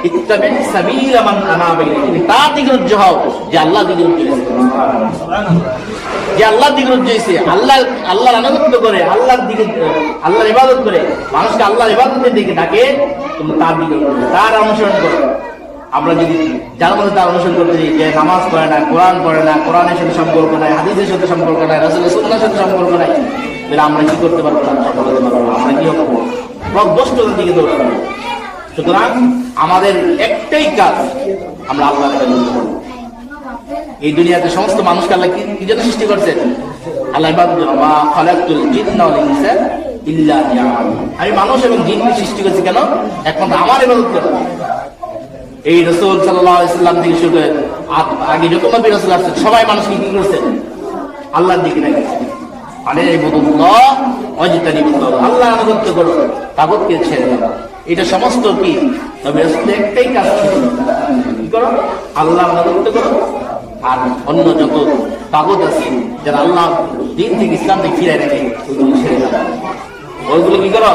ইত্তাবি' সাবিলা মান আনাবা ইলাইহি, তুমি তার দিকে রুজু হও যে আল্লাহ দিকে রুজু হয়েছে, যে আল্লাহর দিকে রুজু হয়েছে, আল্লাহর আনুগত্য করে, আল্লাহর ইবাদত করে, মানুষকে আল্লাহর ইবাদতের দিকে ডাকে, তুমি তার দিকে তার অনুসরণ করো। আমরা যদি যার মধ্যে তার অনুসরণ করতে চাই, যে নামাজ পড়ে না, কোরআন পড়ে না, কোরআনের সাথে সম্পর্ক নাই, হাদিসের সাথে সম্পর্ক নাই, রাসূলের সুন্নাহর সাথে সম্পর্ক নাই, তাহলে আমরা কি করতে পারবো না? আমরা কি হবো? পথভ্রষ্টতার দিকে দৌড়াবো। সুতরাং আমাদের একটাই কাজ, আমরা আল্লাহর ইবাদত করব। এই দুনিয়াতে সমস্ত মানুষকে আল্লাহ কি জন্য সৃষ্টি করছেন? আল্লাহ ইবাদত জন্য। মা খালাকতুল জিন্না ওয়াল ইনসা ইল্লা লিয়াবুদুন। আমি মানুষ এবং জিনকে সৃষ্টি করেছি কেন? একমাত্র আমার ইবাদত করতে। এই রাসূল সাল্লাল্লাহু আলাইহি ওয়াসাল্লাম থেকে শুরু করে আগে যত নবী রাসূল আসছেন, সবাই মানুষকে কি করেছেন? আল্লাহর দিকে ডাকছেন। মানে ইবাদুল্লাহ ওয়াজতানিবুত, আল্লাহর আনুগত্য করো, তাগুতকে ছেড়ে দাও। এটা সমস্ত কি নবী রাসূলের একটাই কাজ ছিল, কি করো? আল্লাহর আনুগত্য করো, আর অন্য যত তাগুত আছে যারা আল্লাহ দিন থেকে ইসলাম থেকে ফিরে রাখে, ওইগুলো ছেড়ে দাও। ওইগুলো কি করো?